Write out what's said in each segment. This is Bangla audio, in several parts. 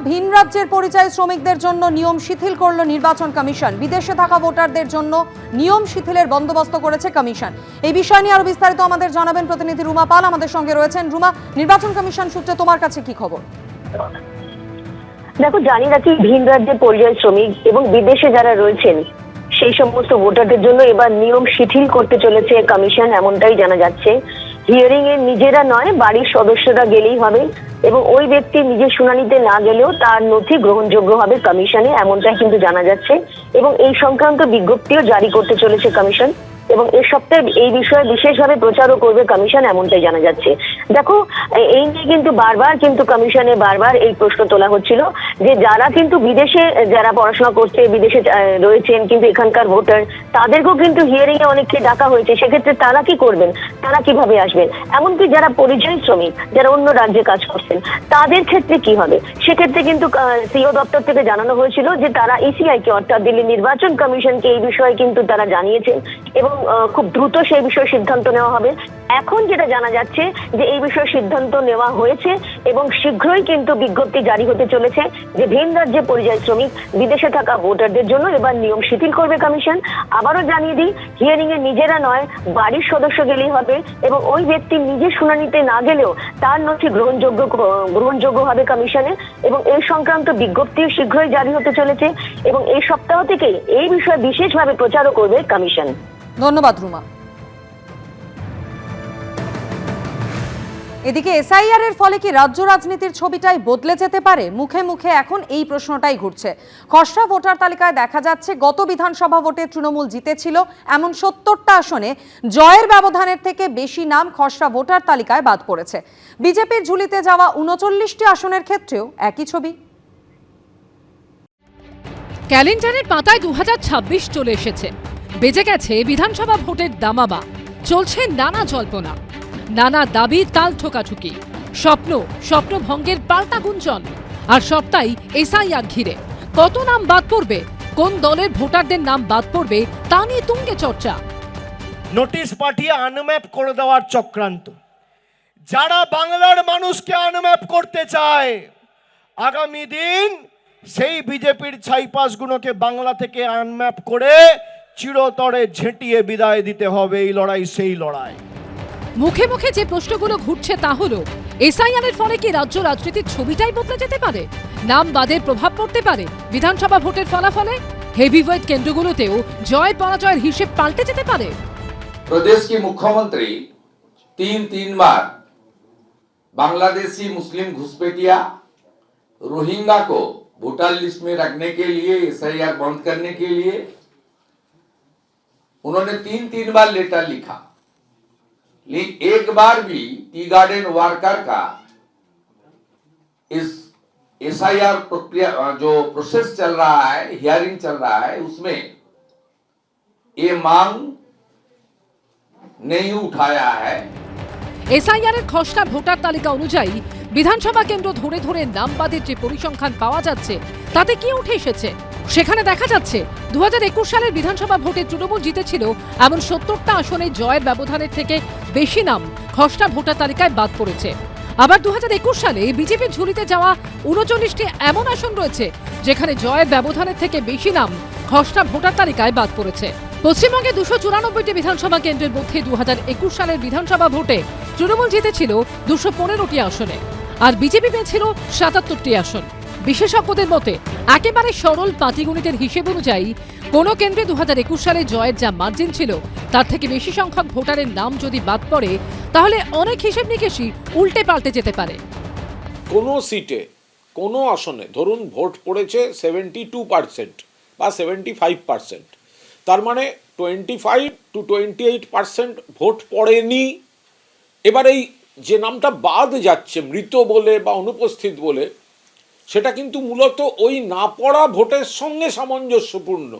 ভিন রাজ্যের পরিযায়ী শ্রমিকদের জন্য নিয়ম শিথিল করল নির্বাচন কমিশন। বিদেশে থাকা ভোটারদের জন্য নিয়ম শিথিলের বন্দোবস্ত করেছে কমিশন। এই বিষয় নিয়ে আরো বিস্তারিত আমাদের জানাবেন প্রতিনিধি রুমা পাল, আমাদের সঙ্গে রয়েছেন। রুমা, নির্বাচন কমিশন সূত্রে তোমার কাছে কি খবর? দেখো, জানি রাখি, ভিন রাজ্যের পরিযায়ী শ্রমিক এবং বিদেশে যারা রয়েছেন সেই সমস্ত ভোটারদের জন্য এবার নিয়ম শিথিল করতে চলেছে কমিশন, এমনটাই জানা যাচ্ছে। হিয়ারিং এ নিজেরা নয়, বাড়ির সদস্যরা গেলেই হবে এবং ওই ব্যক্তি নিজের শুনানিতে না গেলেও তার নথি গ্রহণযোগ্য হবে কমিশনে, এমনটাই কিন্তু জানা যাচ্ছে। এবং এই সংক্রান্ত বিজ্ঞপ্তিও জারি করতে চলেছে কমিশন এবং এর সপ্তাহে এই বিষয়ে বিশেষভাবে প্রচারও করবে কমিশন, এমনটাই জানা যাচ্ছে। দেখো, এই নিয়ে কিন্তু কমিশনে বারবার এই প্রশ্ন তোলা হচ্ছিল যে যারা কিন্তু বিদেশে যারা পড়াশোনা করছে, বিদেশে রয়েছেন কিন্তু এখানকার ভোটার, তাদেরকেও কিন্তু হিয়ারিং এ অনেককে ডাকা হয়েছে। সেক্ষেত্রে তারা কি করবেন, তারা কিভাবে আসবেন? এমনকি যারা পরিযায়ী শ্রমিক, যারা অন্য রাজ্যে কাজ করছেন, তাদের ক্ষেত্রে কি হবে? সেক্ষেত্রে কিন্তু সিও দপ্তর থেকে জানানো হয়েছিল যে তারা ইসিআই কে, অর্থাৎ দিল্লি নির্বাচন কমিশনকে এই বিষয়ে কিন্তু তারা জানিয়েছেন এবং খুব দ্রুত সেই বিষয়ে সিদ্ধান্ত নেওয়া হবে। এখন যেটা জানা যাচ্ছে যে এই বিষয়ে সিদ্ধান্ত নেওয়া হয়েছে এবং শীঘ্রই কিন্তু বিজ্ঞপ্তি জারি হতে চলেছে যে ভিন রাজ্যে পরিযায়ী শ্রমিক, বিদেশে থাকা ভোটারদের জন্য এবার নিয়ম শিথিল করবে কমিশন। আবারও জানিয়ে দিই, হিয়ারিং এ নিজেরা নয়, বাড়ির সদস্য গেলেই হবে এবং ওই ব্যক্তি নিজে শুনানিতে না গেলেও তার নথি গ্রহণযোগ্য হবে কমিশনে এবং এই সংক্রান্ত বিজ্ঞপ্তি শীঘ্রই জারি হতে চলেছে এবং এই সপ্তাহ থেকেই এই বিষয়ে বিশেষভাবে প্রচারও করবে কমিশন। ধন্যবাদ রুমা। এদিকে এসআইআর এর ফলে কি রাজ্য রাজনীতির ছবিটাই বদলে যেতে পারে? মুখে মুখে এখন এই প্রশ্নটাই ঘুরছে। খসড়া ভোটার তালিকায় দেখা যাচ্ছে গত বিধানসভা ভোটে তৃণমূল জিতেছিল এমন ৭০টা আসনে জয়ের ব্যবধানের থেকে বেশি নাম খসড়া ভোটার তালিকায় বাদ পড়েছে। বিজেপির ঝুলিতে যাওয়া ৩৯টি আসনের ক্ষেত্রেও একই ছবি। ক্যালেন্ডারের পাতায় ২০২৬ চলে এসেছে। বেজে গেছে বিধানসভা ভোটের দামামা। চলছে নানা জল্পনা, নানা দাবি, তাল ঠোকাঠুকি, স্বপ্নভঙ্গের পাল্টা গুঞ্জন। আর সবটাই এসআইআর ঘিরে। কত নাম বাদ পড়বে, কোন দলের ভোটারদের নাম বাদ পড়বে তা নিয়ে তুঙ্গে চর্চা। নোটিশ পাঠিয়ে আনম্যাপ করে দেওয়ার চক্রান্ত। যারা বাংলার মানুষকে আনম্যাপ করতে চায়, আগামী দিন সেই বিজেপির ছাইপাসগুলোকে বাংলা থেকে আনম্যাপ করে চিরতরে ঝেঁটিয়ে বিদায় দিতে হবে। এই লড়াই সেই লড়াই। মুখে মুখে যে প্রশ্নগুলো ঘুরছে তা হলো, এসআইআর এর ফলে কি রাজ্য রাজনীতির ছবিটাই বদলে যেতে পারে? নাম বাদের প্রভাব পড়তে পারে বিধানসভা ভোটের ফলাফলে? হেভিওয়েট কেন্দ্রগুলোতেও জয় পরাজয়ের হিসেব পাল্টে যেতে পারে? प्रदेश की मुख्यमंत्री तीन बार बांग्लादेशी मुस्लिम घुसपैठिया रोहिंग्या को वोटर लिस्ट में रखने के लिए, एसआईआर बंद करने के लिए उन्होंने तीन बार लेटर लिखा। लेकिन एक बार भी टी गार्डन वर्कर का इस एसआईआर प्रक्रिया जो प्रोसेस चल रहा है, हियरिंग चल रहा है, उसमें ये मांग नहीं उठाया है। এসআইআর এর খসড়া ভোটার তালিকা অনুযায়ী বিধানসভা কেন্দ্র ধরে ধরে নাম বাদের যে পরিসংখ্যান পাওয়া যাচ্ছে তাতে কি উঠে এসেছে? সেখানে দেখা যাচ্ছে ২০২১ সালের বিধানসভা ভোটে তৃণমূল জিতেছিল এমন ৭০টা আসনে জয়ের ব্যবধানের থেকে বেশি নাম খসড়া ভোটার তালিকায় বাদ পড়েছে। আবার ২০২১ সালে বিজেপির ঝুলিতে যাওয়া ৩৯টি এমন আসন রয়েছে যেখানে জয়ের ব্যবধানের থেকে বেশি নাম খসড়া ভোটার তালিকায় বাদ পড়েছে। পশ্চিমবঙ্গে ২৯৪টি বিধানসভা কেন্দ্রের মধ্যে ২০২১ সালের বিধানসভা ভোটে তৃণমূল জিতেছিল ২১৫টি আসনে আর বিজেপি পেয়েছিল ৭৭টি আসন। বিশেষজ্ঞদের মতে একেবারে সরল পাটিগণিতের হিসেব অনুযায়ী কোনো কেন্দ্রে ২০২১ সালে জয়ের যা মার্জিন ছিল তার থেকে বেশি সংখ্যক ভোটারের নাম যদি বাদ পড়ে তাহলে অনেক হিসেব নিকেশই উল্টে পাল্টে যেতে পারে। কোনো সিটে, কোনো আসনে ধরুন ভোট পড়েছে 72% বা 75%, তার মানে 25 to 28% ভোট পড়েনি। এবার এই যে নামটা বাদ যাচ্ছে মৃত বলে বা অনুপস্থিত বলে, সেটা কিন্তু মূলত ওই না পড়া ভোটের সঙ্গে সামঞ্জস্যপূর্ণ।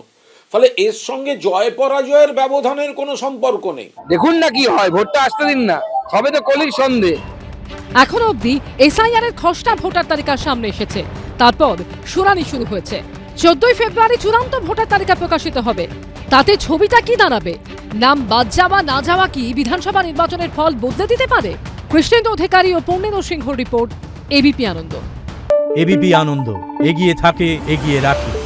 ফলে এর সঙ্গে জয় পরাজয়ের ব্যবধানের কোনো সম্পর্ক নেই। দেখুন না কি হয়, ভোটটা আসতে দিন না, হবে তো কলির সন্দেহ। এখনো অবধি এসআইআর এর খসড়া ভোটার তালিকার সামনে এসেছে, তারপর শুনানি শুরু হয়েছে। 14ই ফেব্রুয়ারি চূড়ান্ত ভোটার তালিকা প্রকাশিত হবে। তাতে ছবিটা কি দাঁড়াবে? নাম বাদ যাওয়া না যাওয়া কি বিধানসভা নির্বাচনের ফল বদলে দিতে পারে? কৃষ্ণেন্দু অধিকারী ও পূর্ণেন্দু সিংহর রিপোর্ট, এবিপি আনন্দ। এবিপি আনন্দ, এগিয়ে থাকে, এগিয়ে রাখে।